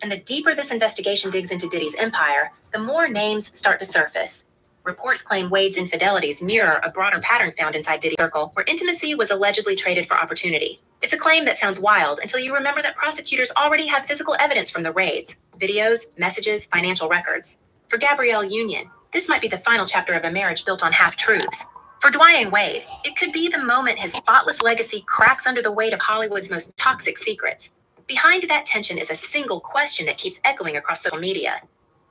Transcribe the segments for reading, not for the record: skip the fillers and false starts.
And the deeper this investigation digs into Diddy's empire, the more names start to surface. Reports claim Wade's infidelities mirror a broader pattern found inside Diddy's circle, where intimacy was allegedly traded for opportunity. It's a claim that sounds wild until you remember that prosecutors already have physical evidence from the raids: videos, messages, financial records. For Gabrielle Union, this might be the final chapter of a marriage built on half-truths. For Dwyane Wade, it could be the moment his spotless legacy cracks under the weight of Hollywood's most toxic secrets. Behind that tension is a single question that keeps echoing across social media.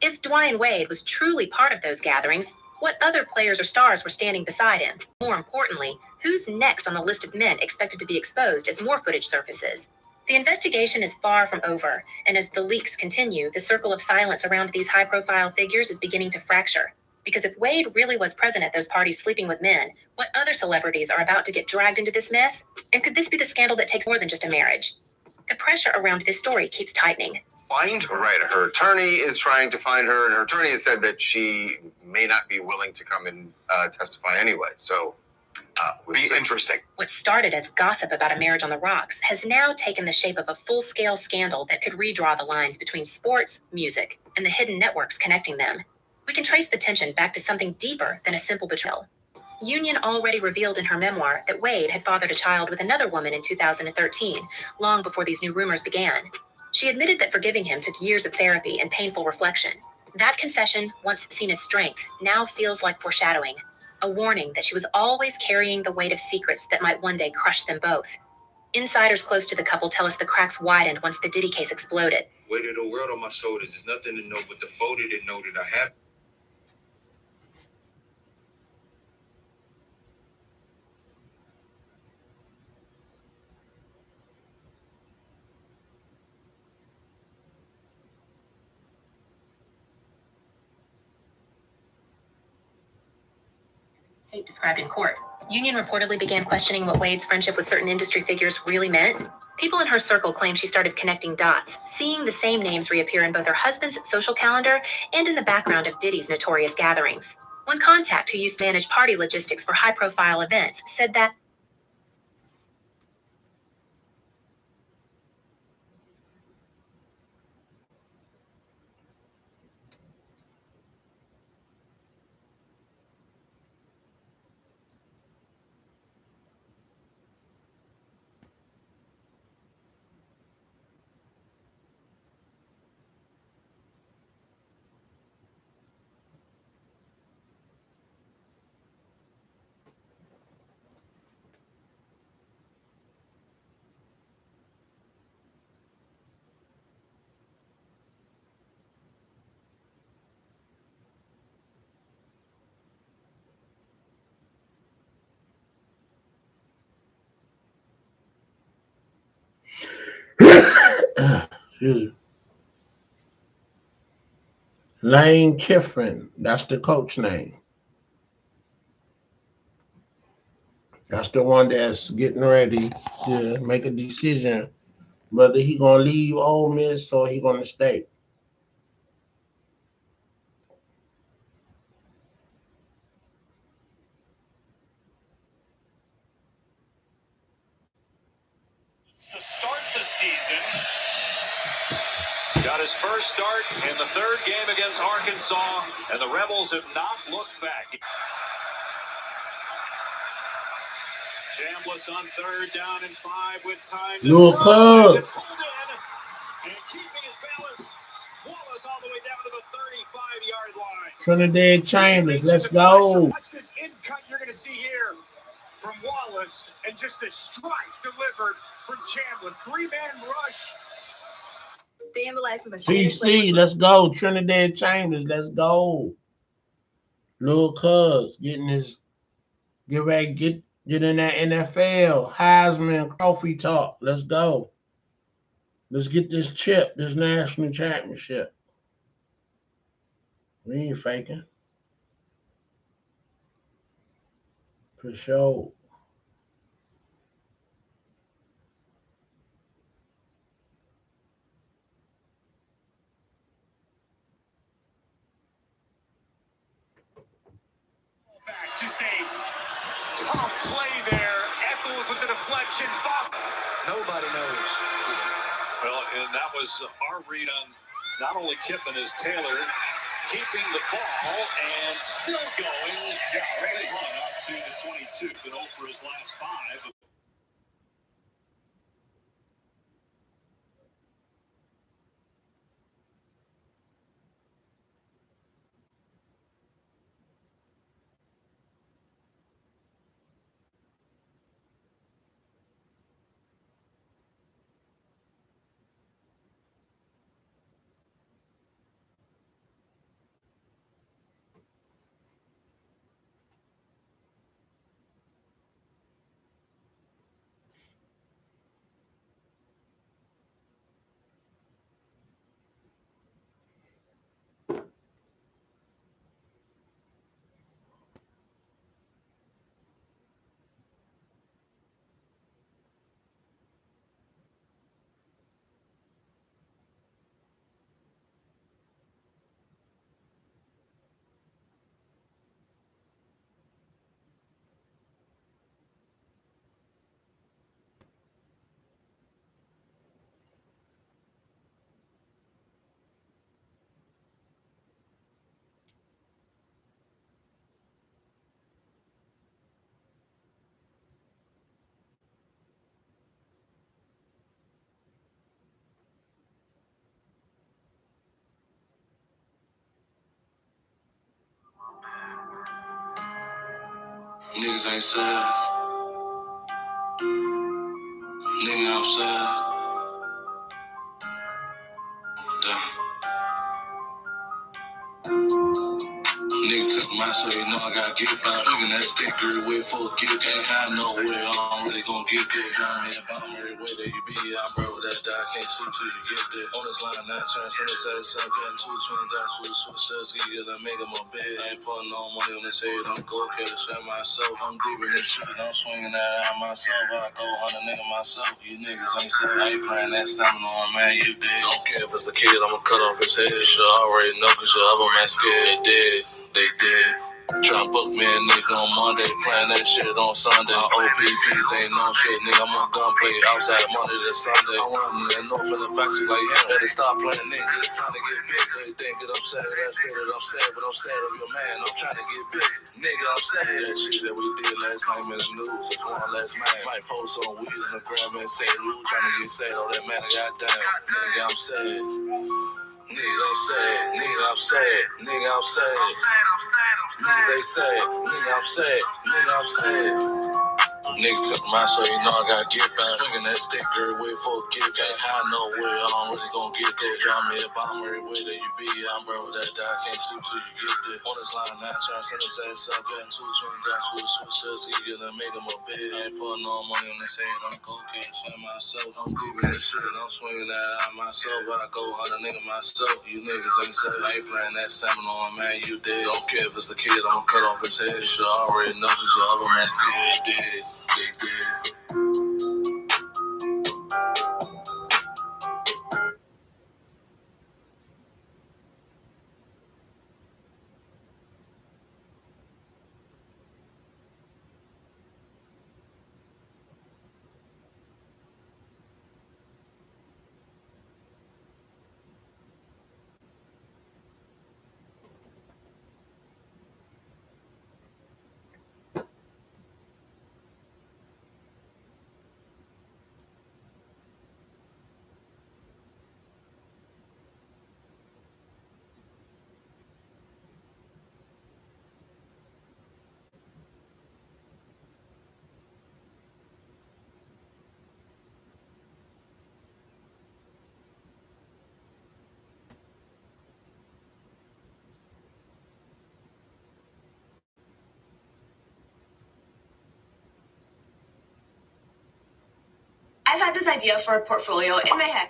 If Dwyane Wade was truly part of those gatherings, what other players or stars were standing beside him? More importantly, who's next on the list of men expected to be exposed as more footage surfaces? The investigation is far from over, and as the leaks continue, the circle of silence around these high-profile figures is beginning to fracture. Because if Wade really was present at those parties sleeping with men, what other celebrities are about to get dragged into this mess? And could this be the scandal that takes more than just a marriage? The pressure around this story keeps tightening. Find her. Right. Her attorney is trying to find her, and her attorney has said that she may not be willing to come and testify anyway. So, be interesting. What started as gossip about a marriage on the rocks has now taken the shape of a full-scale scandal that could redraw the lines between sports, music, and the hidden networks connecting them. We can trace the tension back to something deeper than a simple betrayal. Union already revealed in her memoir that Wade had fathered a child with another woman in 2013, long before these new rumors began. She admitted that forgiving him took years of therapy and painful reflection. That confession, once seen as strength, now feels like foreshadowing, a warning that she was always carrying the weight of secrets that might one day crush them both. Insiders close to the couple tell us the cracks widened once the Diddy case exploded. Weight of the world on my shoulders. There's nothing to know but the photo to know that I have. Tape described in court. Union reportedly began questioning what Wade's friendship with certain industry figures really meant. People in her circle claim she started connecting dots, seeing the same names reappear in both her husband's social calendar and in the background of Diddy's notorious gatherings. One contact who used to manage party logistics for high-profile events said that Excuse me. Lane Kiffin, that's the coach name. That's the one that's getting ready to make a decision whether he gonna leave Ole Miss or he gonna stay. To start the season, got his first start in the third game against Arkansas, and the Rebels have not looked back. Chambliss on third down and 5 with time to Little throw. Cub. It's pulled in, and keeping his balance, Wallace all the way down to the 35-yard line. Trinidad Chambers, let's go. Watch this in cut you're going to see here from Wallace, and just a strike delivered from Chambliss. 3-man rush. PC, let's go. Trinidad Chambers, let's go. Lil Cuz getting his get in that NFL Heisman Trophy talk. Let's go. Let's get this chip, this national championship. We ain't faking. For sure. Just a tough play there. Echols with the deflection. Nobody knows Well, and that was our read on not only Kiffin as Taylor keeping the ball and still going. Yeah, really run up to the 22, but 0 for his last 5. Niggas ain't sad. Nigga, I'm sad. Damn. Nigga took my soul, you know I gotta get back. Nigga, that sticker with full gift. Can't hide nowhere, I'm really gon' get there. I'm here about every way that you be. I'm bro that die, can't shoot till you get there. On this line, 9 turns, so this ass up. Got 2 twin guys, switch says he gonna make him a bed. I ain't putting no money on his head, I'm go care to share myself. I'm deep in this shit, I'm swinging that out myself. I go 100 nigga myself. You niggas ain't said, I ain't playing that stamina on, man, you dead. Don't care if it's a kid, I'ma cut off his head. You should already know, cause your other man scared, dead. They did. Tryna book me a nigga on Monday, playing that shit on Sunday. My OPPs ain't no shit, nigga. I'm on gunplay outside Monday to Sunday. I'm running that north in the backseat like him. Better stop playing nigga, it's time to get busy. Everything get upset, that shit that I'm sad, but I'm sad of your man. I'm trying to get busy. Nigga, I'm sad. That shit that we did last night is news. It's one last night. Might post on weed in the gram and say Lou trying to get sad. Oh, that man, I got down. Nigga, I'm sad. Niggas ain't sad. Nigga, I'm sad. Nigga, I'm sad. Niggas ain't sad. Nigga, I'm sad. Nigga, I'm sad. Nigga took my soul, you know I gotta get back. Swinging that sticker with full gift. Can't hide nowhere, I'm really gon' get there. Drop me a bomb everywhere that you be. I'm bro that die, can't shoot till you get there. On this line, 9 turns, send his ass up. Got 2 twin guys, switch says he gonna make him a bed. I ain't putting no money on his head, I'm go cash in myself. I'm deep in this shit, I'm swinging that out myself. I go 100 nigga myself. You niggas ain't said, I ain't playing that stamina on, man, you dead. Don't care if it's a kid, I'ma cut off his head. You should already know, cause your other man scared, dead. They did. I've had this idea for a portfolio in my head.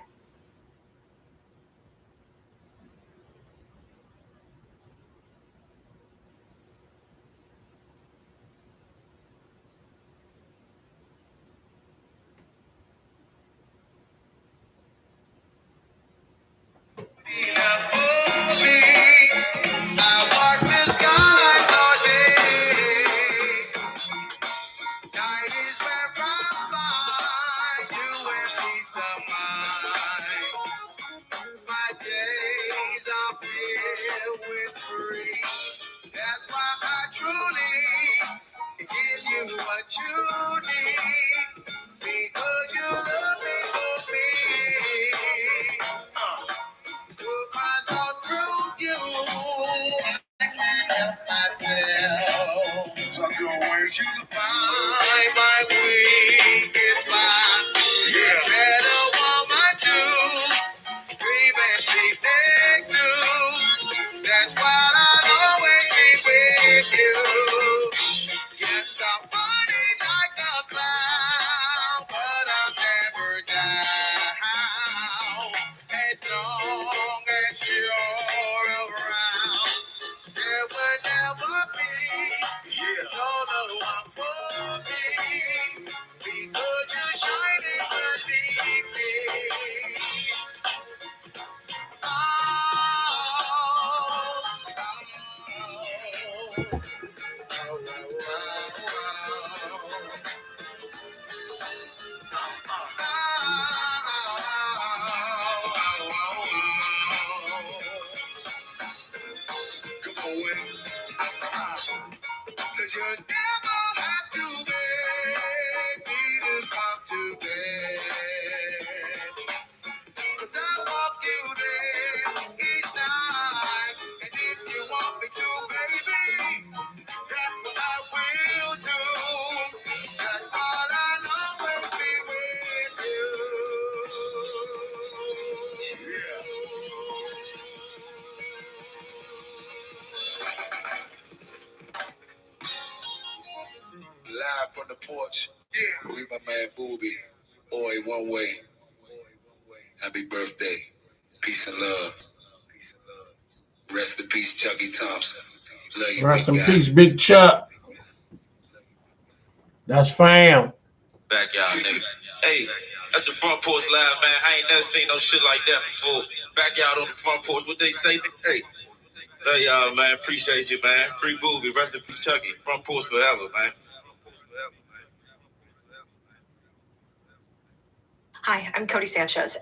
filled with free. That's why I truly give you what you need. Because you love me for me. Put myself through you. I can't help myself. Such a way to find my weakest spot. Yeah. Better woman too. Dream and sleep next to. That's why I'll always be with you. Yes, I'm running like a clown, but I'll never down. As long as you're around, there will never be no one for me. Because you're shining beneath me. Oh, come on, Wayne. 'Cause you never have to beg me to come to bed. 'Cause I walk you there each night. And if you want me to, baby, that's what I will do. That's all I'll always be with you. Yeah. Live from the porch. Yeah. With my man Booby. Oi, one way. Happy birthday. Peace and love. Rest in peace, Chucky Thompson. Love you, Rest big in guy. peace, Big Chuck. That's fam. Back y'all, nigga. Hey, that's the front porch live, man. I ain't never seen no shit like that before. Back out on the front porch, what they say? Hey, love y'all, man. Appreciate you, man. Free Booby. Rest in peace, Chucky. Front porch forever, man. Hi, I'm Cody Sanchez.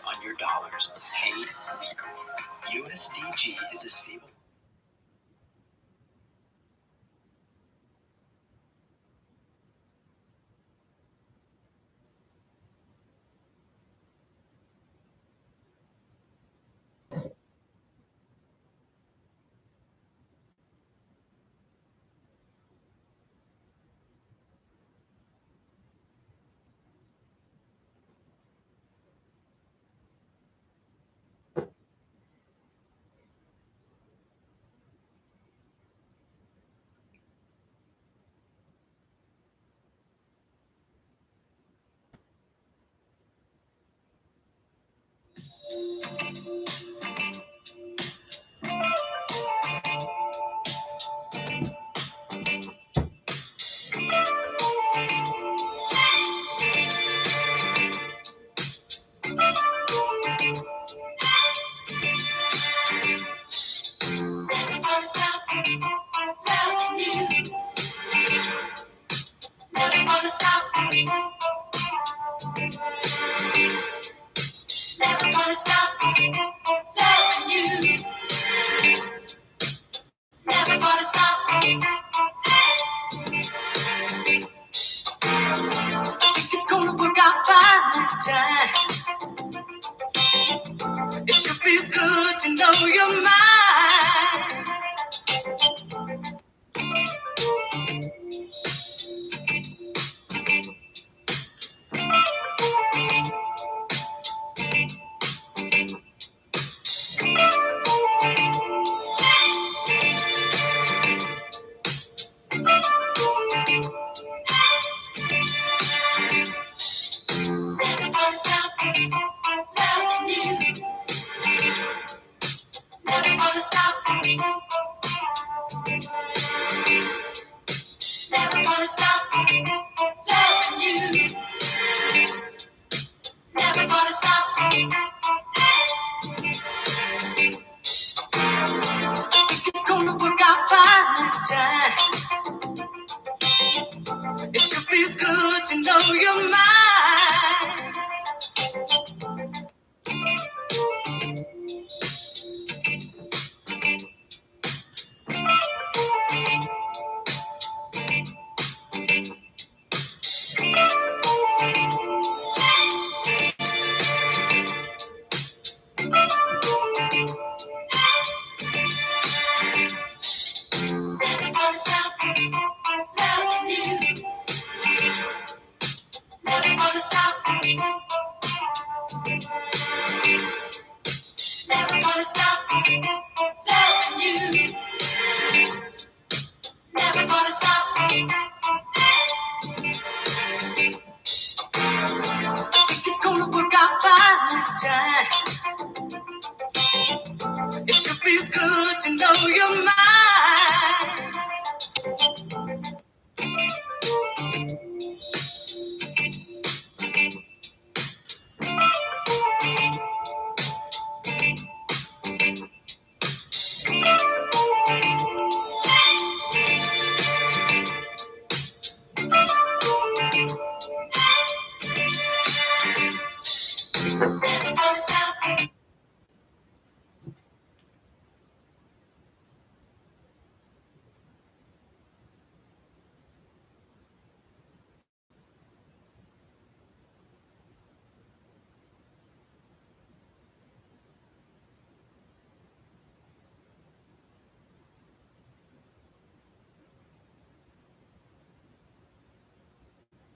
on your dollars paid weekly. USDG is a stable.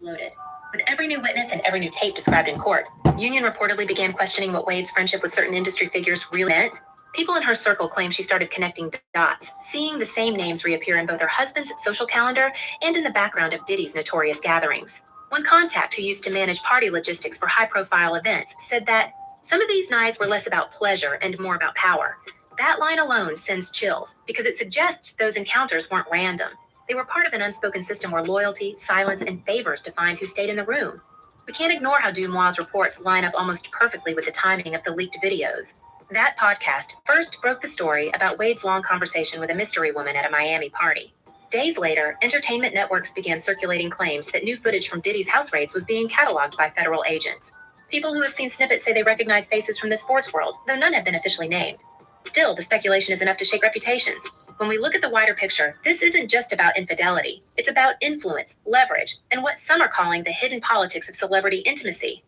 Loaded. With every new witness and every new tape described in court, Union reportedly began questioning what Wade's friendship with certain industry figures really meant. People in her circle claim she started connecting dots, seeing the same names reappear in both her husband's social calendar and in the background of Diddy's notorious gatherings. One contact who used to manage party logistics for high-profile events said that some of these nights were less about pleasure and more about power. That line alone sends chills because it suggests those encounters weren't random. They were part of an unspoken system where loyalty, silence, and favors defined who stayed in the room. We can't ignore how Dumois' reports line up almost perfectly with the timing of the leaked videos. That podcast first broke the story about Wade's long conversation with a mystery woman at a Miami party. Days later, entertainment networks began circulating claims that new footage from Diddy's house raids was being cataloged by federal agents. People who have seen snippets say they recognize faces from the sports world, though none have been officially named. Still, the speculation is enough to shake reputations. When we look at the wider picture, this isn't just about infidelity. It's about influence, leverage, and what some are calling the hidden politics of celebrity intimacy.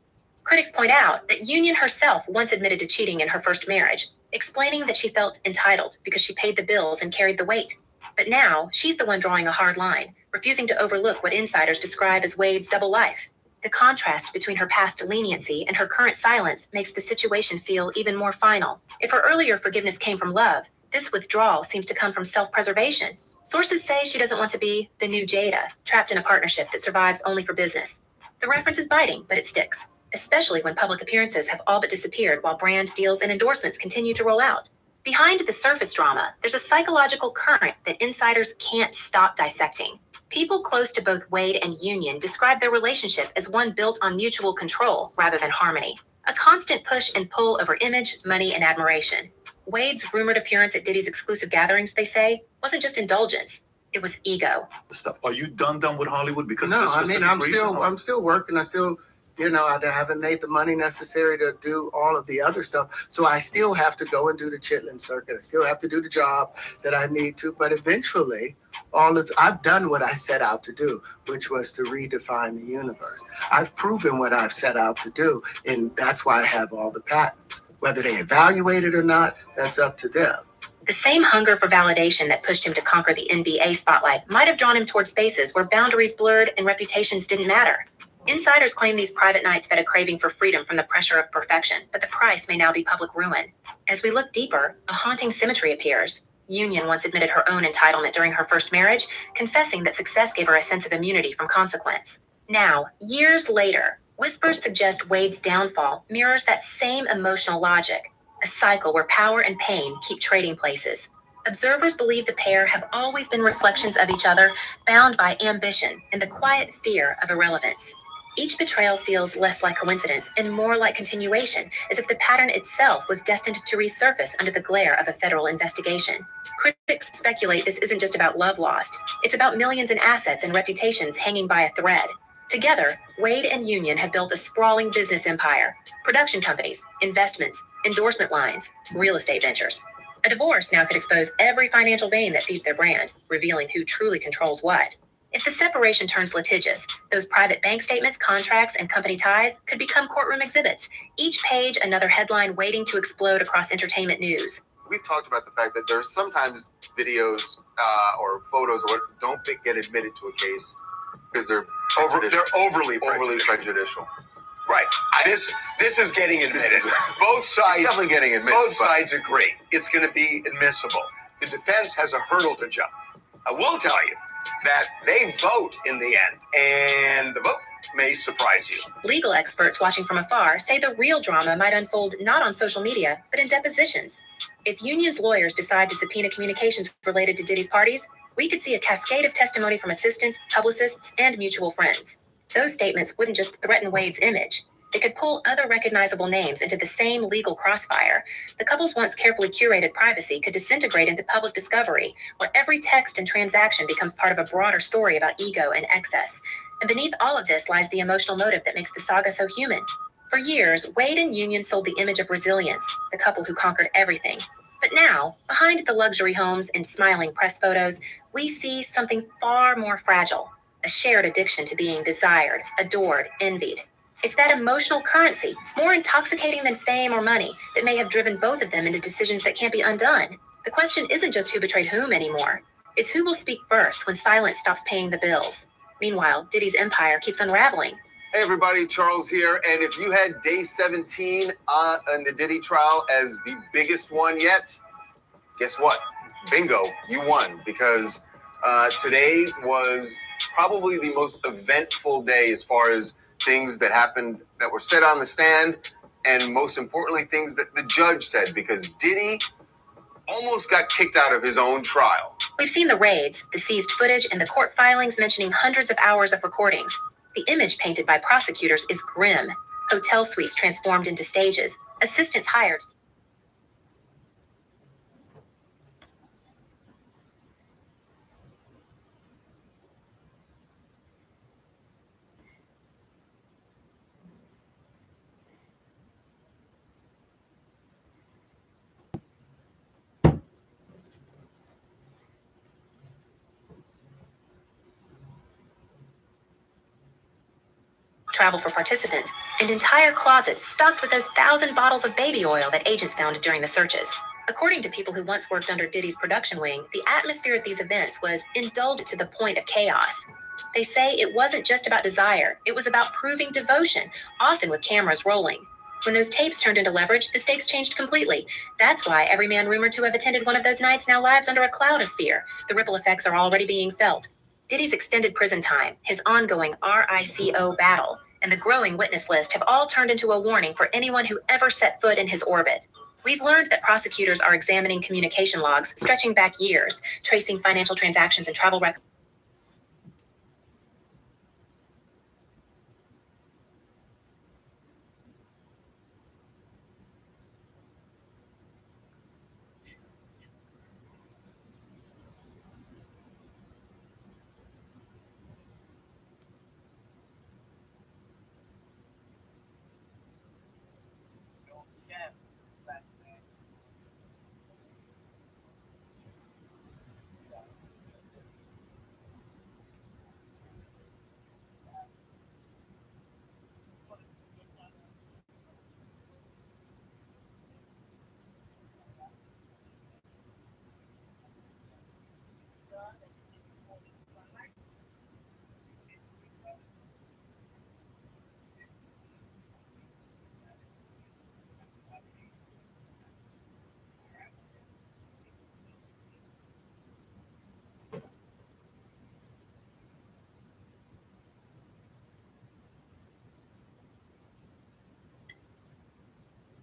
Critics point out that Union herself once admitted to cheating in her first marriage, explaining that she felt entitled because she paid the bills and carried the weight. But now, she's the one drawing a hard line, refusing to overlook what insiders describe as Wade's double life. The contrast between her past leniency and her current silence makes the situation feel even more final. If her earlier forgiveness came from love, this withdrawal seems to come from self-preservation. Sources say she doesn't want to be the new Jada, trapped in a partnership that survives only for business. The reference is biting, but it sticks, especially when public appearances have all but disappeared while brand deals and endorsements continue to roll out. Behind the surface drama, there's a psychological current that insiders can't stop dissecting. People close to both Wade and Union describe their relationship as one built on mutual control rather than harmony. A constant push and pull over image, money, and admiration. Wade's rumored appearance at Diddy's exclusive gatherings, they say, wasn't just indulgence. It was ego. Stuff. Are you done with Hollywood? Because no, of this I mean, specific I'm still working. I still, I haven't made the money necessary to do all of the other stuff. So I still have to go and do the chitlin circuit. I still have to do the job that I need to. But eventually, I've done what I set out to do, which was to redefine the universe. I've proven what I've set out to do, and that's why I have all the patents. Whether they evaluate it or not, that's up to them. The same hunger for validation that pushed him to conquer the NBA spotlight might have drawn him toward spaces where boundaries blurred and reputations didn't matter. Insiders claim these private nights fed a craving for freedom from the pressure of perfection, but the price may now be public ruin. As we look deeper, a haunting symmetry appears. Union once admitted her own entitlement during her first marriage, confessing that success gave her a sense of immunity from consequence. Now, years later, whispers suggest Wade's downfall mirrors that same emotional logic, a cycle where power and pain keep trading places. Observers believe the pair have always been reflections of each other, bound by ambition and the quiet fear of irrelevance. Each betrayal feels less like coincidence and more like continuation, as if the pattern itself was destined to resurface under the glare of a federal investigation. Critics speculate this isn't just about love lost. It's about millions in assets and reputations hanging by a thread. Together, Wade and Union have built a sprawling business empire. Production companies, investments, endorsement lines, real estate ventures. A divorce now could expose every financial vein that feeds their brand, revealing who truly controls what. If the separation turns litigious, those private bank statements, contracts, and company ties could become courtroom exhibits, each page another headline waiting to explode across entertainment news. We've talked about the fact that there's sometimes videos or photos or what don't get admitted to a case because they're overly prejudicial. Right. This is getting admitted. Both sides definitely getting admitted. Both sides agree. It's going to be admissible. The defense has a hurdle to jump. I will tell you that they vote in the end, and the vote may surprise you. Legal experts watching from afar say the real drama might unfold not on social media, but in depositions. If Union's lawyers decide to subpoena communications related to Diddy's parties, we could see a cascade of testimony from assistants, publicists, and mutual friends. Those statements wouldn't just threaten Wade's image. They could pull other recognizable names into the same legal crossfire. The couple's once carefully curated privacy could disintegrate into public discovery, where every text and transaction becomes part of a broader story about ego and excess. And beneath all of this lies the emotional motive that makes the saga so human. For years, Wade and Union sold the image of resilience, the couple who conquered everything. But now, behind the luxury homes and smiling press photos, we see something far more fragile. A shared addiction to being desired, adored, envied. It's that emotional currency, more intoxicating than fame or money, that may have driven both of them into decisions that can't be undone. The question isn't just who betrayed whom anymore. It's who will speak first when silence stops paying the bills. Meanwhile, Diddy's empire keeps unraveling. Hey everybody, Charles here. And if you had day 17 on the Diddy trial as the biggest one yet, guess what? Bingo, you won, because today was probably the most eventful day as far as things that happened that were said on the stand, and most importantly, things that the judge said, because Diddy almost got kicked out of his own trial. We've seen the raids, the seized footage, and the court filings mentioning hundreds of hours of recordings. The image painted by prosecutors is grim. Hotel suites transformed into stages, assistants hired. travel for participants, and entire closets stocked with those 1,000 bottles of baby oil that agents found during the searches. According to people who once worked under Diddy's production wing, the atmosphere at these events was indulgent to the point of chaos. They say it wasn't just about desire, it was about proving devotion, often with cameras rolling. When those tapes turned into leverage, the stakes changed completely. That's why every man rumored to have attended one of those nights now lives under a cloud of fear. The ripple effects are already being felt. Diddy's extended prison time, his ongoing RICO battle, and the growing witness list have all turned into a warning for anyone who ever set foot in his orbit. We've learned that prosecutors are examining communication logs stretching back years, tracing financial transactions and travel records.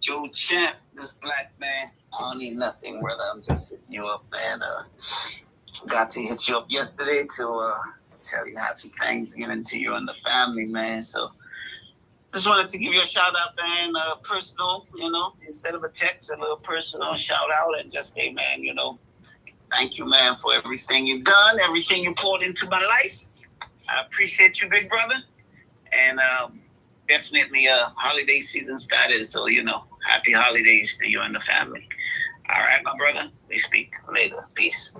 Joe Champ, this black man. I don't need nothing, brother. I'm just hitting you up, man. Got to hit you up yesterday to tell you happy Thanksgiving to you and the family, man. So just wanted to give you a shout out, man. Personal, instead of a text, a little personal shout out and just, hey, man, thank you, man, for everything you've done, everything you poured into my life. I appreciate you, big brother. And definitely holiday season started, so happy holidays to you and the family. All right, my brother, we speak later. Peace.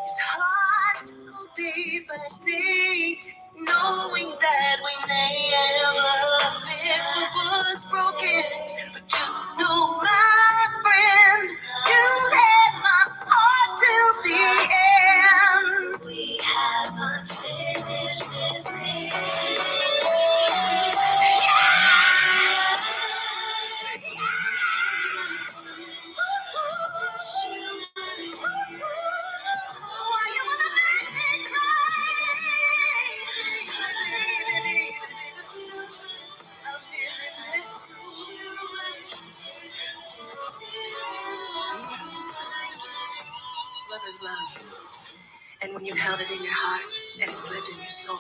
It's hard to go deeper, deep, knowing that we never fix what was broken. But just know, my friend, you had my heart till the end. We have unfinished business. held it in your heart and it's lived in your soul.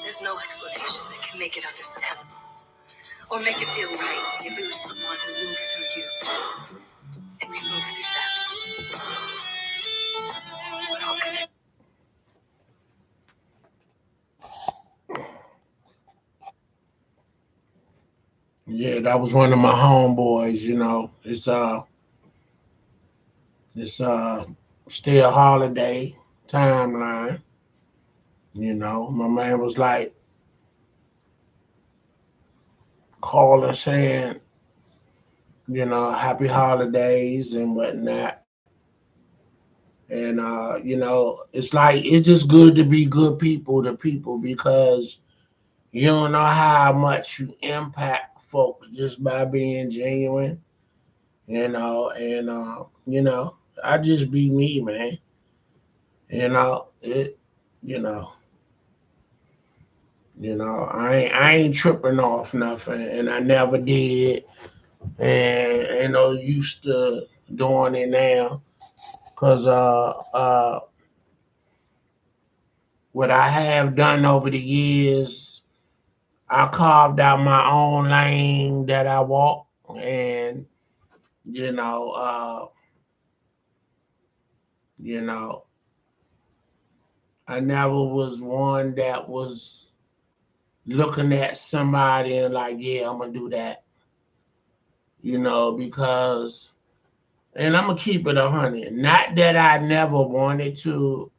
There's no explanation that can make it understandable or make it feel right when you lose someone who moved through you and we move through them. We're all connected. Yeah, that was one of my homeboys, it's still holiday timeline. My man was like calling saying, happy holidays and whatnot. And it's like it's just good to be good people to people because you don't know how much you impact folks just by being genuine, and I just be me, man. It you know, I ain't tripping off nothing and I never did and ain't no used to doing it now. Cause what I have done over the years, I carved out my own lane that I walk, and you know, uh, you know, I never was one that was looking at somebody and like, yeah, I'm gonna do that, because, and I'm gonna keep it 100. Not that I never wanted to,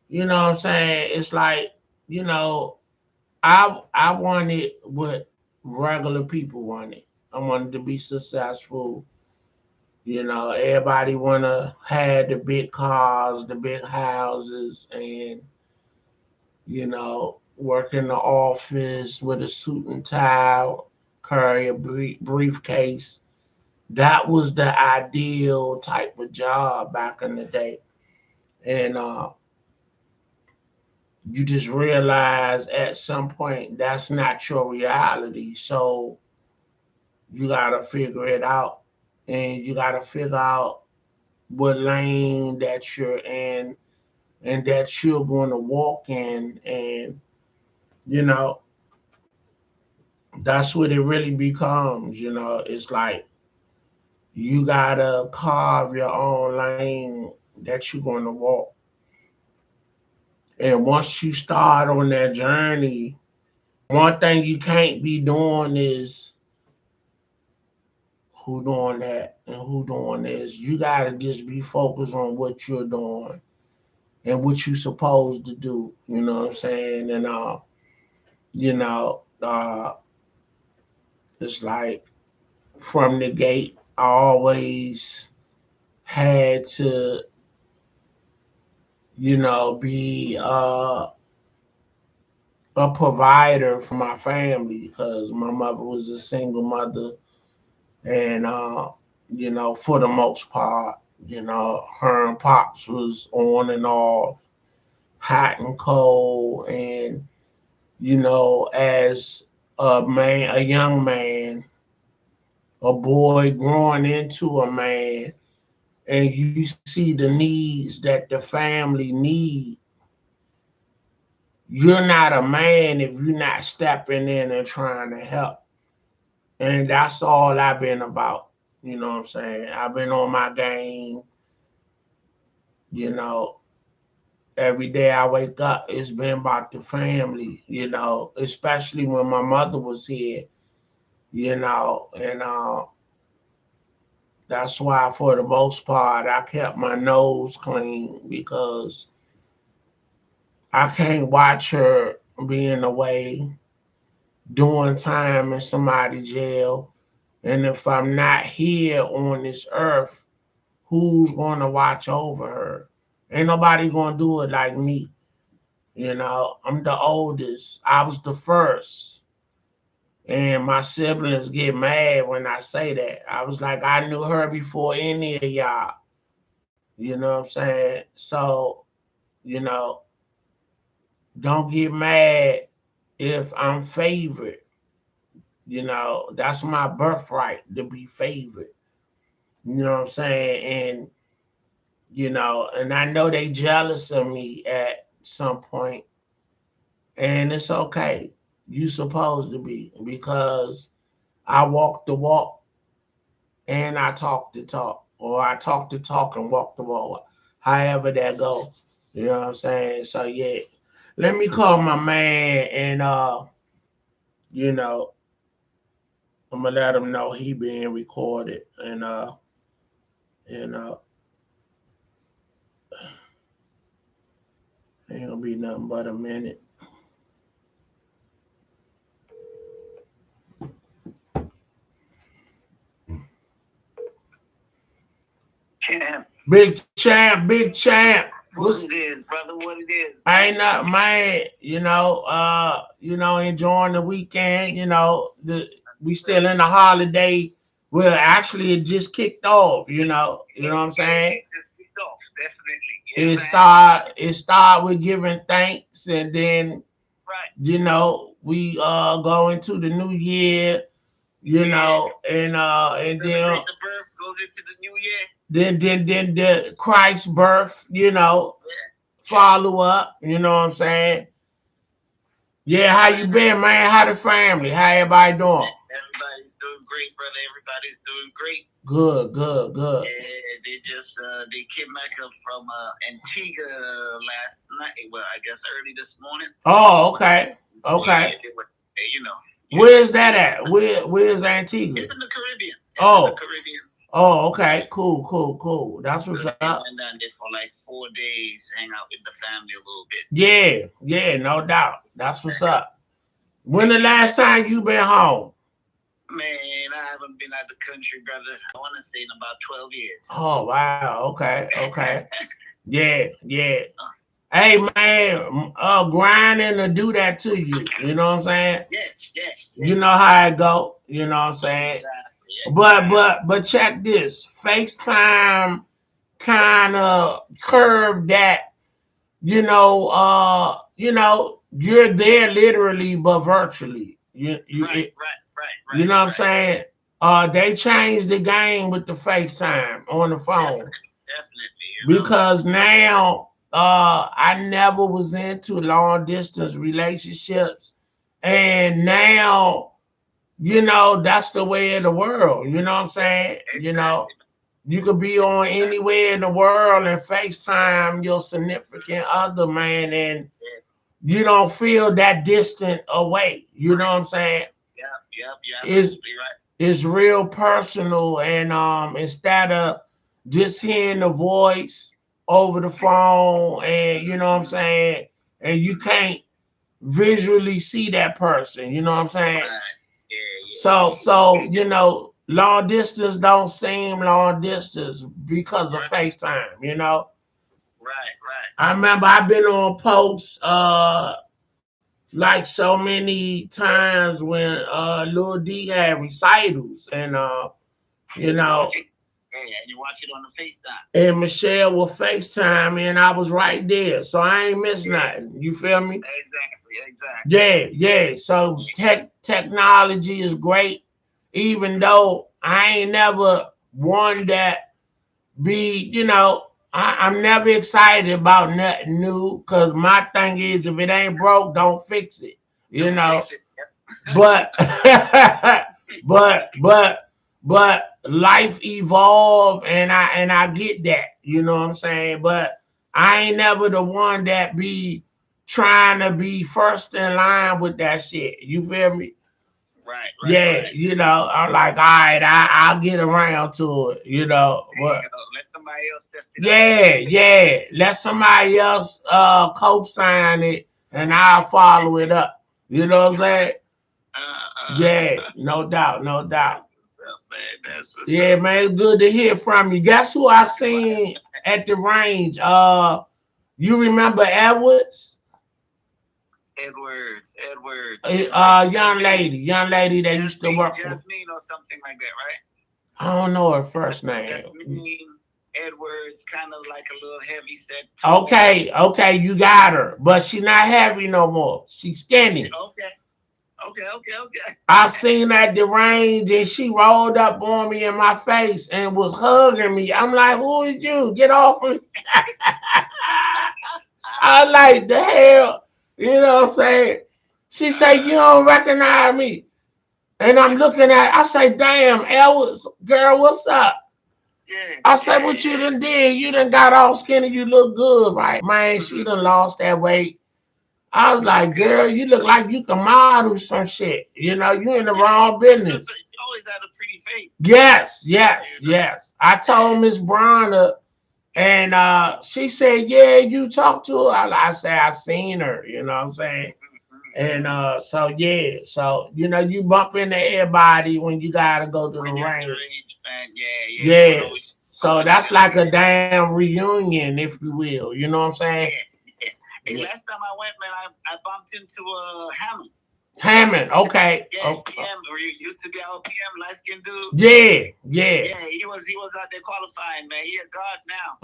you know what I'm saying? It's like, you know, I wanted what regular people wanted. I wanted to be successful. Everybody wanna have the big cars, the big houses, and work in the office with a suit and tie, carry a briefcase. That was the ideal type of job back in the day, and you just realize at some point that's not your reality. So you gotta figure it out, and you gotta figure out what lane that you're in and that you're going to walk in, and you know that's what it really becomes. It's like you gotta carve your own lane that you're going to walk, and once you start on that journey, one thing you can't be doing is who doing that and who doing this. You gotta just be focused on what you're doing and what you're supposed to do. You know what I'm saying? And you know, it's like from the gate, I always had to, be a provider for my family because my mother was a single mother, and for the most part, her and pops was on and off, hot and cold, and as a young man, a boy growing into a man, and you see the needs that the family need, you're not a man if you're not stepping in and trying to help. And that's all I've been about. You know what I'm saying? I've been on my game, you know. Every day I wake up, it's been about the family, especially when my mother was here, and that's why for the most part I kept my nose clean because I can't watch her being away doing time in somebody's jail. And if I'm not here on this earth, who's going to watch over her? Ain't nobody going to do it like me. I'm the oldest. I was the first. And my siblings get mad when I say that. I was like, I knew her before any of y'all. You know what I'm saying? So, you know, don't get mad if I'm favored. That's my birthright to be favored. You know what I'm saying? And you know, and I know they jealous of me at some point, and it's okay. You supposed to be because I walk the walk and I talk the talk, or I talk the talk and walk the walk, however that go. You know what I'm saying? So yeah, let me call my man and you know, I'm gonna let him know he being recorded and ain't gonna be nothing but a minute. Champ. Big champ, big champ. What it is, brother? What it is? I ain't not man, enjoying the weekend, we still in the holiday. Well, actually it just kicked off, you know what I'm saying? It just kicked off, definitely. It start with giving thanks, and then right. We go into the new year, and then Celebrate the birth goes into the new year. then the Christ's birth, follow up, you know what I'm saying? Yeah, how you been, man? How the family? How everybody doing? Everybody's doing great, brother. Everybody's doing great. Good. Yeah, they just they came back up from Antigua last night. Well, I guess early this morning. Oh, okay. Yeah, Where's that at? Where's Antigua? It's in the Caribbean. Oh, okay. Cool. That's what's up. I went down there for like 4 days, hang out with the family a little bit. Yeah, no doubt. That's what's up. When the last time you been home? Man, I haven't been out the country, brother. I want to say in about 12 years. Oh, wow. Okay. Yeah. Hey, man, grinding to do that to you. You know what I'm saying? Yeah. You know how it go. You know what I'm saying? But check this. FaceTime kind of curved that, you're there literally but virtually. Right. You know what I'm saying? They changed the game with the FaceTime on the phone. Definitely. Because now I never was into long distance relationships, and now that's the way of the world. You know what I'm saying? Exactly. You could be on anywhere in the world and FaceTime your significant other, man, and you don't feel that distant away. You know what I'm saying? Yep. It's real personal, and instead of just hearing the voice over the phone, and you know what I'm saying, and you can't visually see that person. You know what I'm saying? Yeah. So long distance don't seem long distance because of FaceTime. Right. I remember I've been on posts like so many times when Lil D had recitals, and and you watch it on the FaceTime. And Michelle will FaceTime me, and I was right there, so I ain't missed nothing. You feel me? Exactly. Yeah. So technology is great, even though I ain't never one that I'm never excited about nothing new, because my thing is, if it ain't broke, don't fix it. But but life evolved, and I get that, you know what I'm saying? But I ain't never the one that be trying to be first in line with that shit. You feel me? Right. I'm like, all right, I'll get around to it, But let somebody else test it out. Let somebody else co-sign it, and I'll follow it up. You know what I'm saying? Yeah, no doubt. Yeah, man, it's good to hear from you. Guess who I seen at the range? You remember Edwards? Edwards. Young lady that used to work Jasmine or something like that, right? I don't know her first name. Jasmine Edwards, kind of like a little heavy set. Okay, you got her, but she not heavy no more. She's skinny. Okay. Okay. I seen at the range and she rolled up on me in my face and was hugging me. I'm like, who is you? Get off me. I like the hell, you know what I'm saying? She said, you don't recognize me. And I'm looking at, I say, damn, Elvis, girl, what's up? I said, what you done did? You done got all skinny, you look good, right? Man, she done lost that weight. I was like, girl, you look like you can model some shit. You know, you in the wrong business. You always had a pretty face. Yes. I told Miss Bronner, and she said, yeah, you talked to her. I said, I seen her, you know what I'm saying? And so you bump into everybody when you gotta go to the range. Yes. So that's like a damn reunion, if you will. You know what I'm saying? Yeah. Hey, last time I went, man, I bumped into Hammond. Hammond, okay. Yeah, PM, or you used to be our PM, light skinned dude. Yeah. Yeah, he was out there qualifying, man. He a guard now.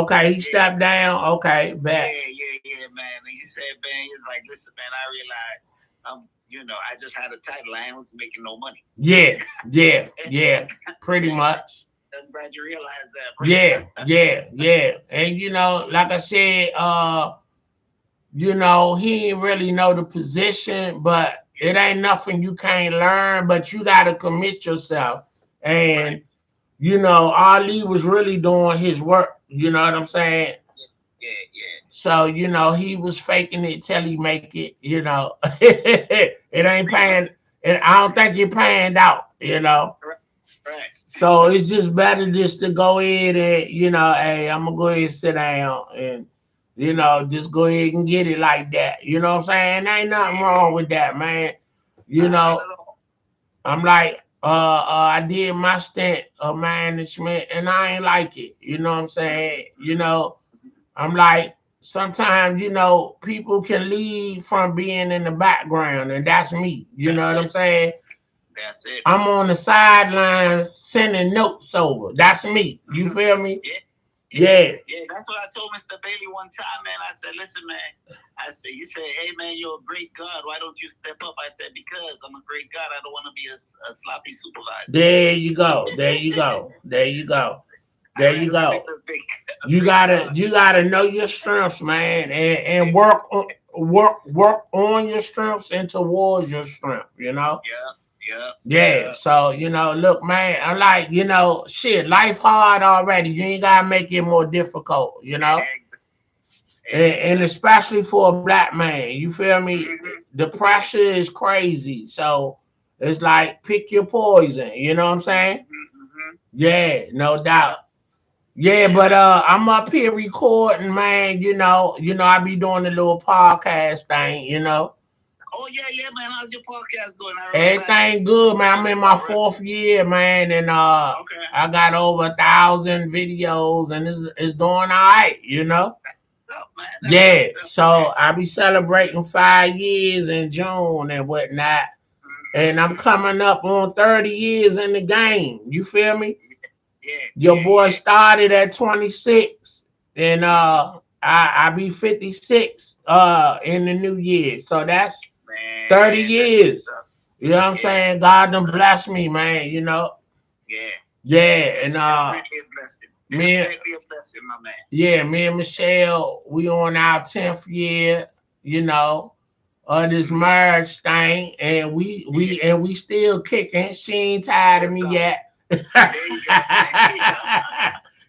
Okay. He stepped down. Okay, bet. Yeah, man. And he said, man, he's like, listen, man, I realized, I just had a title. I was making no money. Yeah. Pretty much. I'm glad you realized that, bro. Yeah. And like I said, he ain't really know the position, but it ain't nothing you can't learn, but you got to commit yourself. And, Ali was really doing his work. You know what I'm saying? Yeah. So, he was faking it till he make it, It ain't paying. And I don't think it panned out, Right. So it's just better just to go ahead and, hey, I'm going to go ahead and sit down and, just go ahead and get it like that. You know what I'm saying? Ain't nothing wrong with that, man. I'm like, I did my stint of management and I ain't like it. You know what I'm saying? I'm like, sometimes, people can leave from being in the background, and that's me. You know what I'm saying? That's it. I'm on the sidelines sending notes over. That's me. You feel me? Yeah, that's what I told Mr. Bailey one time, man. I said, listen, man. You said, hey, man, you're a great God. Why don't you step up? I said, because I'm a great God. I don't want to be a sloppy supervisor. There you go. You gotta know your strengths, man, and work on your strengths and towards your strength. Yeah. So look, man, I'm like, shit, life hard already. You ain't gotta make it more difficult, And especially for a black man, you feel me? The pressure is crazy. So it's like pick your poison. You know what I'm saying? Yeah, no doubt. Yeah, but I'm up here recording, man. I be doing a little podcast thing. Oh yeah, man. How's your podcast going? Everything good, man. I'm in my 4th year, man, and I got over 1,000 videos, and it's doing all right, Yeah, so I be celebrating 5 years in June and whatnot, and I'm coming up on 30 years in the game. You feel me? Your boy started at 26, and I be 56 in the new year, so that's 30 years. You know what I'm saying? God done bless me, man. Yeah, and me and Michelle, we on our 10th year. Of this marriage thing, and we still kicking. She ain't tired of me yet.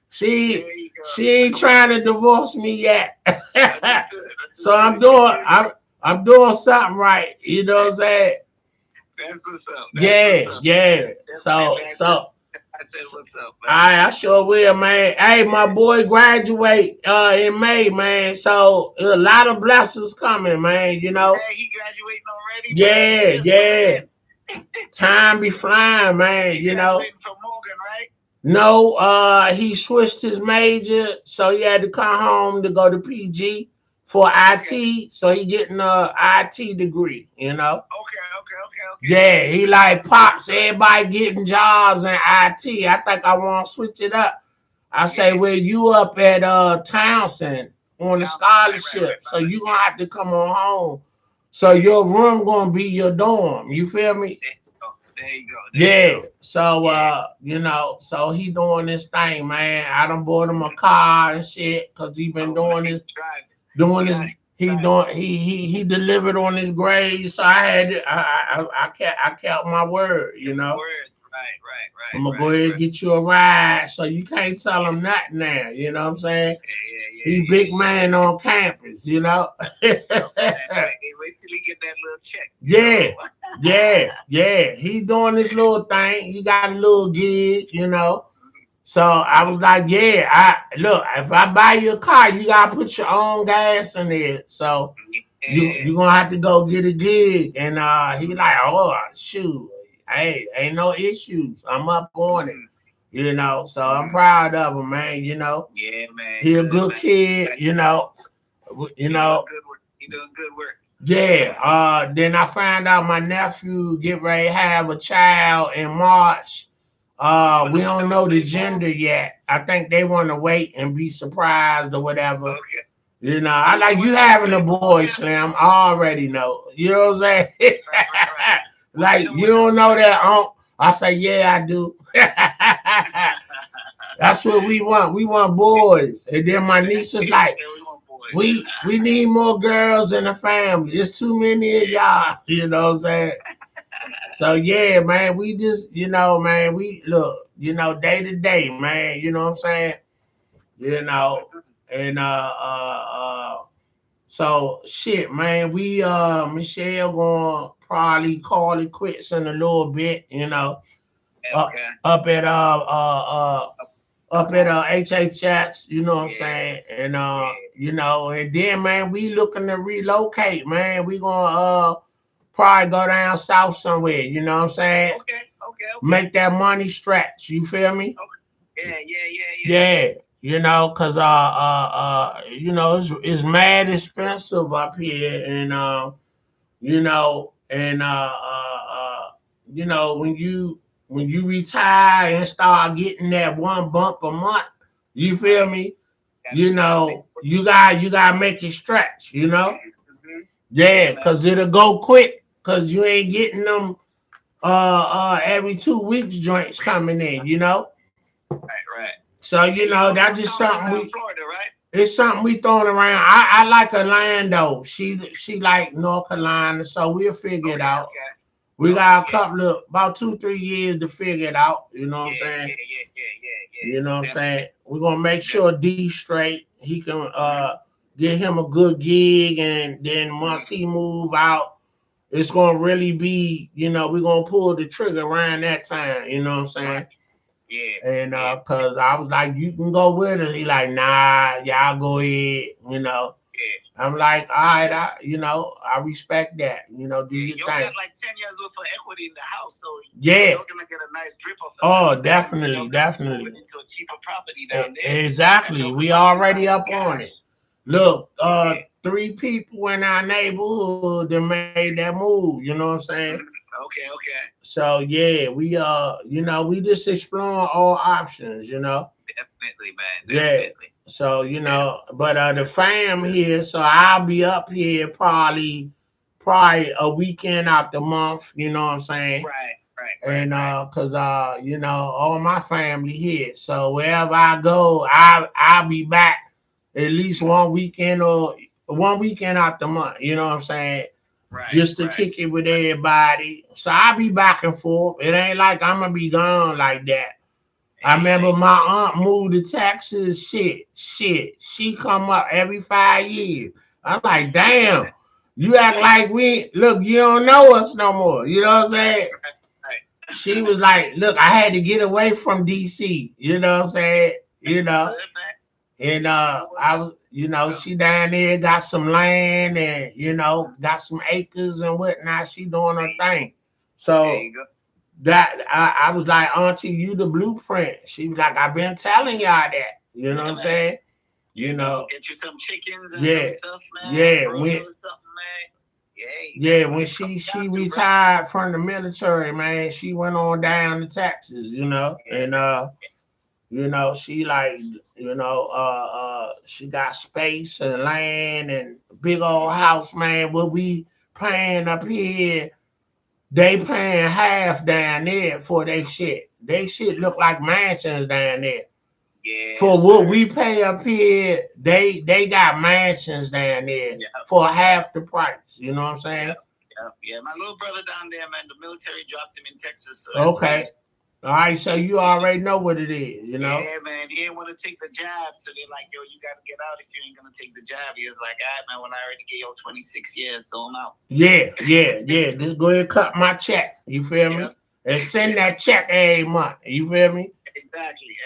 She ain't trying to divorce me yet. So I'm doing something right. You know what I'm saying? That's what's up. Yeah. So I said, what's up, man? I sure will, man. Hey, my boy graduate in May, man. So a lot of blessings coming, man. Hey, he graduating already? Yeah. Time be flying, man. He graduating from Morgan, right? No, he switched his major, so he had to come home to go to PG for IT. So he getting a IT degree, Okay. Yeah, he like pops. Everybody getting jobs in IT. I think I want to switch it up. I say, well, you up at Townsend on a scholarship, so you gonna have to come on home. So your room gonna be your dorm. You feel me? There you go. Yeah. So so he doing this thing, man. I done bought him a car and shit because he been doing this, doing this. He delivered on his grade, so I had to, I kept my word, you know. Right. I'm gonna go ahead and get you a ride, so you can't tell him nothing now. You know what I'm saying? He big man on campus, you know. Wait till he get that little check. Yeah. He doing this little thing. He got a little gig, you know. So I was like, yeah, look, if I buy you a car, you gotta put your own gas in it. So you gonna have to go get a gig. And he like, oh shoot, hey, ain't no issues. I'm up on it. You know, so I'm proud of him, man, you know. Yeah, man. He a good kid, you know. You know. He doing good work. Yeah. Then I found out my nephew get ready to have a child in March. We don't know the gender yet. I think they want to wait and be surprised or whatever. Okay. You know, I like you having a boy, Slim. I already know. You know what I'm saying? Right. Like you don't know that. I say, yeah, I do. That's what we want. We want boys. And then my niece is like, we need more girls in the family. It's too many of y'all. You know what I'm saying? So yeah, man, we just, you know, man, we look, you know, day to day, man, you know what I'm saying? You know, and so shit, man, we Michelle gonna probably call it quits in a little bit, you know. Okay. Up at HHX, you know what I'm saying? And you know, and then man, we looking to relocate, man. We gonna probably go down south somewhere, you know what I'm saying? Okay. Make that money stretch, you feel me? Okay. Yeah. You know, cause you know, it's mad expensive up here, and you know, and you know, when you retire and start getting that one bump a month, you feel me? You know, you gotta make it stretch, you know? Yeah, cause it'll go quick, cause you ain't getting them every 2 weeks joints coming in, you know? Right. So you know, that's just something Florida, right? it's something we throwing around. I like Orlando. She like North Carolina, so we'll figure it out. Okay. We got a couple of about 2-3 years to figure it out. You know what I'm saying? Yeah. You know what I'm saying? We're gonna make sure D straight. He can get him a good gig, and then once he move out, it's gonna really be, you know, we're gonna pull the trigger around that time. You know what I'm saying? Yeah. And cause I was like, you can go with us. He like, nah, y'all go ahead. You know. Yeah. I'm like, all right, I respect that. You know, do your you thing. got like 10 years worth of equity in the house, so yeah, you're gonna get a nice grip of it. Oh, definitely. Moving into a cheaper property down there. Exactly. We already up on it. Look, 3 people in our neighborhood that made that move. You know what I'm saying? Okay. So yeah, we you know, we just exploring all options. You know. Definitely, man. Definitely. Yeah. So you know, but the fam here, so I'll be up here probably a weekend out the month. You know what I'm saying? Right. And cause you know, all my family here. So wherever I go, I'll be back at least one weekend out the month. You know what I'm saying? Right. Just to kick it with everybody. So I'll be back and forth. It ain't like I'm gonna be gone like that. I remember my aunt moved to Texas. Shit. She come up every 5 years. I'm like, damn. You act like you don't know us no more. You know what I'm saying? Right. She was like, look, I had to get away from DC. You know what I'm saying? You know. And I was, you know, she down there got some land and, you know, got some acres and whatnot. She doing her thing. So there you go. that I was like, Auntie, you the blueprint. She was like, I've been telling y'all that. You know what I'm saying? You know. Get you some chickens and some stuff, man. When she retired from the military, man, she went on down to Texas, you know, and you know, she like, you know, she got space and land and big old house, man. Where we paying up here, they paying half down there for their shit. They shit look like mansions down there. Yeah. For what we pay up here, they got mansions down there for half the price. You know what I'm saying? Yeah. My little brother down there, man, the military dropped him in Texas. So okay. All right, so you already know what it is, you know? Yeah, man. He didn't want to take the job, so they're like, yo, you got to get out if you ain't going to take the job. He was like, all right, man, when I already get your 26 years, so I'm out. Yeah. Just go ahead and cut my check. You feel me? And send that check every month. You feel me? Exactly.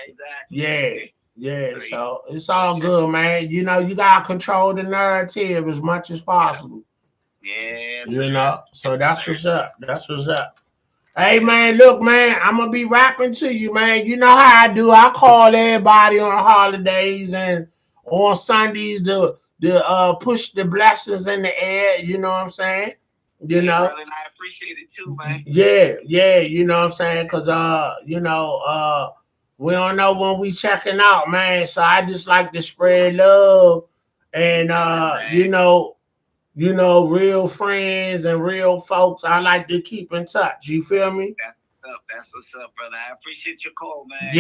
Yeah. So it's all good, man. You know, you got to control the narrative as much as possible. Yeah. You know, so that's what's up. Hey, man, look, man, I'm going to be rapping to you, man. You know how I do. I call everybody on holidays and on Sundays to push the blessings in the air. You know what I'm saying? You know? Brother, and I appreciate it too, man. Yeah, you know what I'm saying? Because, we don't know when we checking out, man. So I just like to spread love and, real friends and real folks. I like to keep in touch. You feel me? That's what's up, brother. I appreciate your call, man.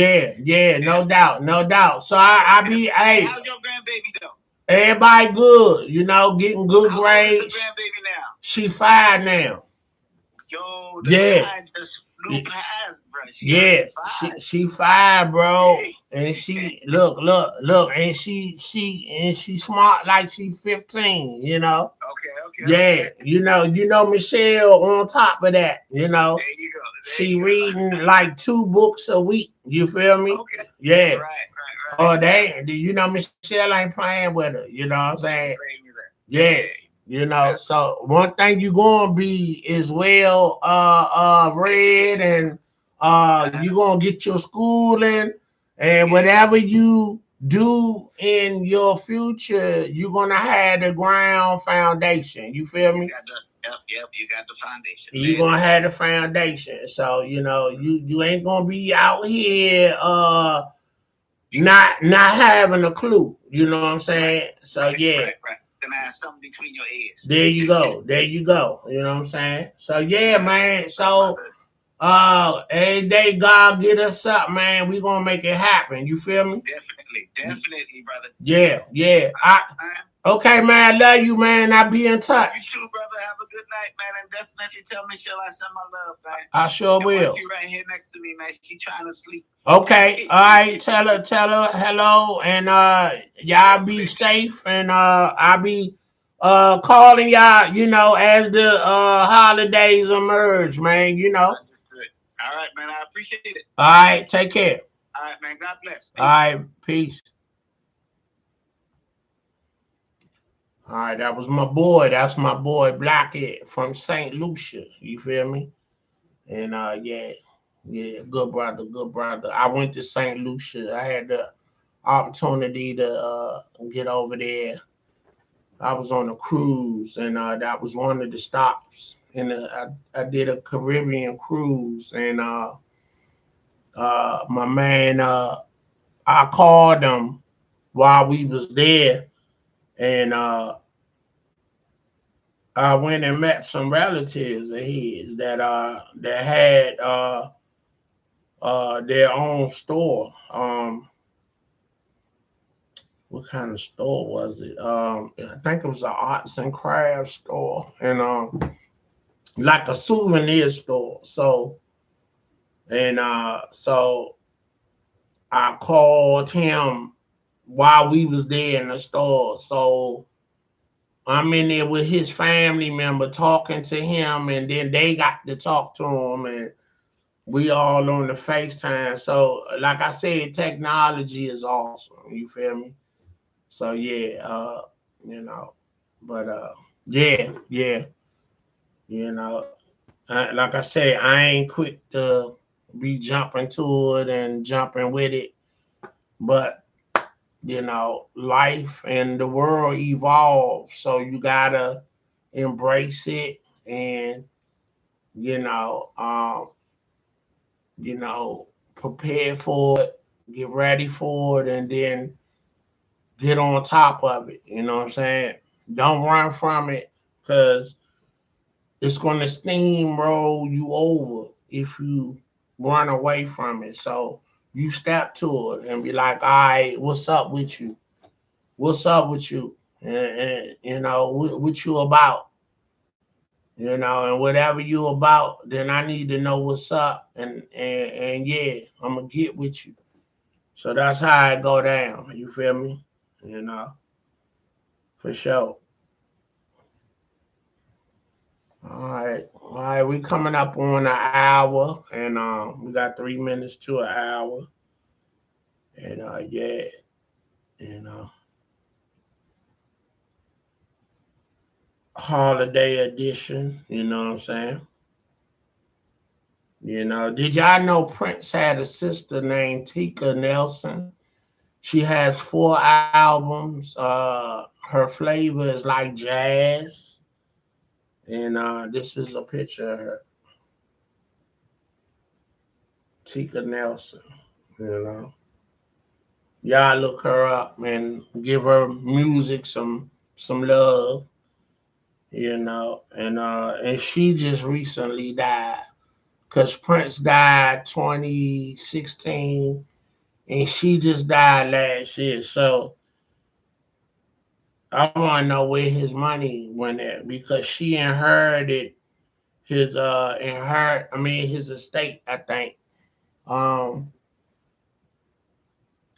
Yeah, no doubt. So I be, hey. How's your grandbaby though? Everybody good, you know, getting good grades. How old is the grandbaby now? She 5 now. Yo, the guy just flew past, bro. She 5, bro. And she look, and she smart like she 15, you know. Okay. You know Michelle on top of that, you know. There you go. She reading like 2 books a week. You feel me? Okay. Yeah. Right. Oh, Michelle ain't playing with her. You know what I'm saying? Yeah. You know, so one thing you gonna be is well read, and you gonna get your schooling, and whatever you do in your future, you're gonna have the ground foundation. You feel me? Yep, you got the foundation. You're gonna have the foundation. So, you know, you ain't gonna be out here not having a clue. You know what I'm saying? So Right. Then I have something between your ears. There you go. You know what I'm saying? So yeah, man. So every day God get us up, man. We gonna make it happen. You feel me? Definitely, brother. Yeah. Okay, man. I love you, man. I'll be in touch. You too, brother. Have a good night, man. And definitely tell Michelle I send my love, man. I sure will. She right here next to me, man. She trying to sleep. Okay. All right. Tell her hello, and y'all be safe, and I'll be calling y'all, you know, as the holidays emerge, man. You know. Understood. All right, man. I appreciate it. All right. Take care. All right, man. God bless. All right. Peace. All right, that was my boy. That's my boy Blockhead from St. Lucia. You feel me? And yeah, good brother. I went to St. Lucia. I had the opportunity to get over there. I was on a cruise, and that was one of the stops. And I did a Caribbean cruise, and my man, I called him while we was there, and I went and met some relatives of his that had their own store. What kind of store was it? I think it was an arts and crafts store, and like a souvenir store. So I called him while we was there in the store. So I'm in there with his family member talking to him, and then they got to talk to him, and we all on the FaceTime. So, like I said, technology is awesome. You feel me? So yeah, you know, but yeah, you know, like I said, I ain't quick to be jumping to it and jumping with it, but you know, life and the world evolve, so you gotta embrace it, and you know, prepare for it, get ready for it, and then get on top of it. You know what I'm saying? Don't run from it, because it's going to steamroll you over if you run away from it. So you step to it and be like, all right, what's up with you? What's up with you? And you know, what you about? You know, and whatever you about, then I need to know what's up. And yeah, I'm going to get with you. So that's how it go down. You feel me? You know, for sure. All right, we coming up on an hour, and we got 3 minutes to an hour, and yeah, you know, holiday edition. You know what I'm saying? You know, did y'all know Prince had a sister named Tika Nelson? She has 4 albums. Her flavor is like jazz, and this is a picture of her, Tika Nelson. You know. Y'all look her up and give her music some love, you know. And she just recently died because Prince died 2016 and she just died last year. So I want to know where his money went at because she inherited his estate. Um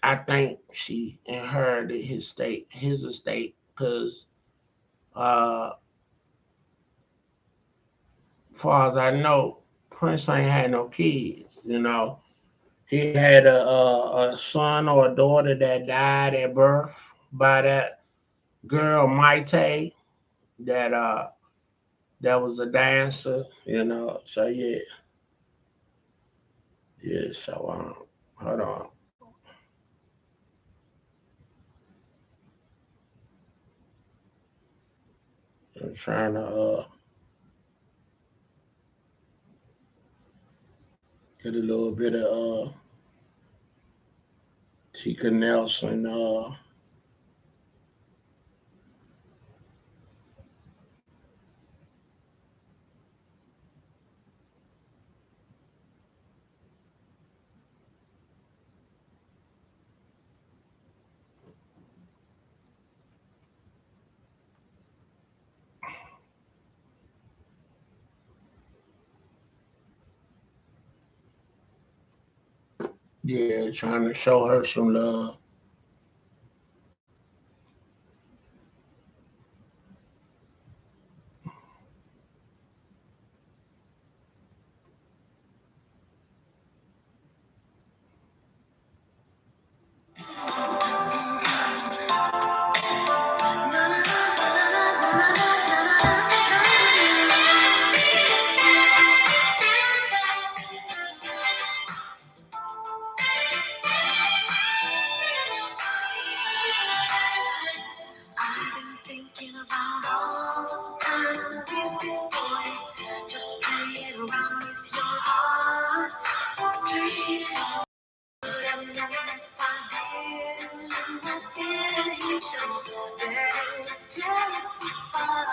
I think she inherited his estate because uh far as I know, Prince ain't had no kids. You know, he had a son or a daughter that died at birth by that girl Maite that that was a dancer. You know, so yeah, yeah. So hold on, I'm trying to get a little bit of Tika Nelson. Yeah, trying to show her some love. I've been thinking about all the these boy. Just playing around with your heart. Playing and knowing if I did nothing you show. Better jealousy fall.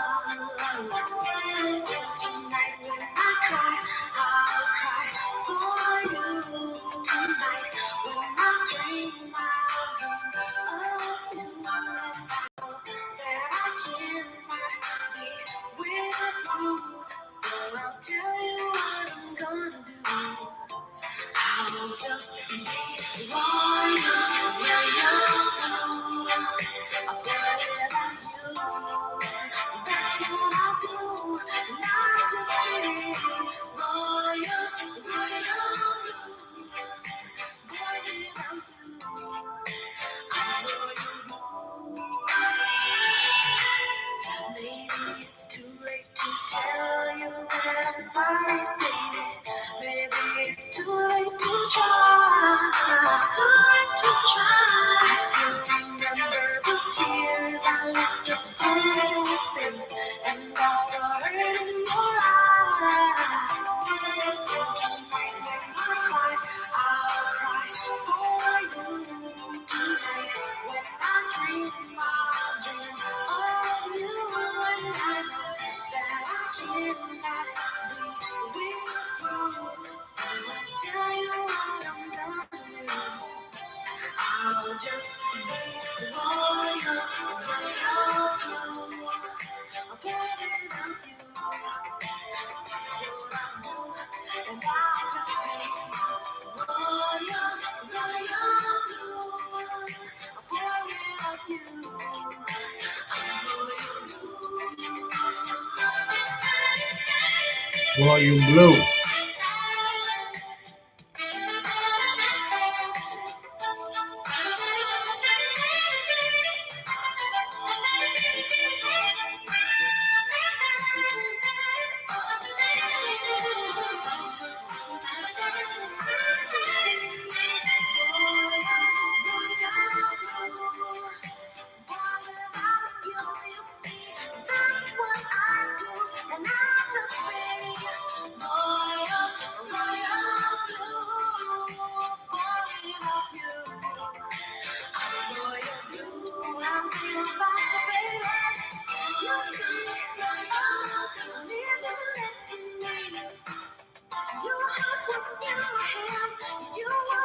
So tonight when I cry, I'll cry for you. Tonight when I dream, I'll dream of you. That I cannot be with you. So I'll tell you what I'm gonna do. I'll just be royal, royal, I'll put it on you. That's what I'll do. And I'll just be royal, royal, maybe it's too late to tell you that I'm sorry, baby. Maybe it's too late to try. Too late to try. I still remember the tears I left upon your face and all the hurt in your eyes. So tonight when I cry, I'll cry for you. Tonight when I dream, I'll dream of you. And I know that I cannot Boy, you blue. You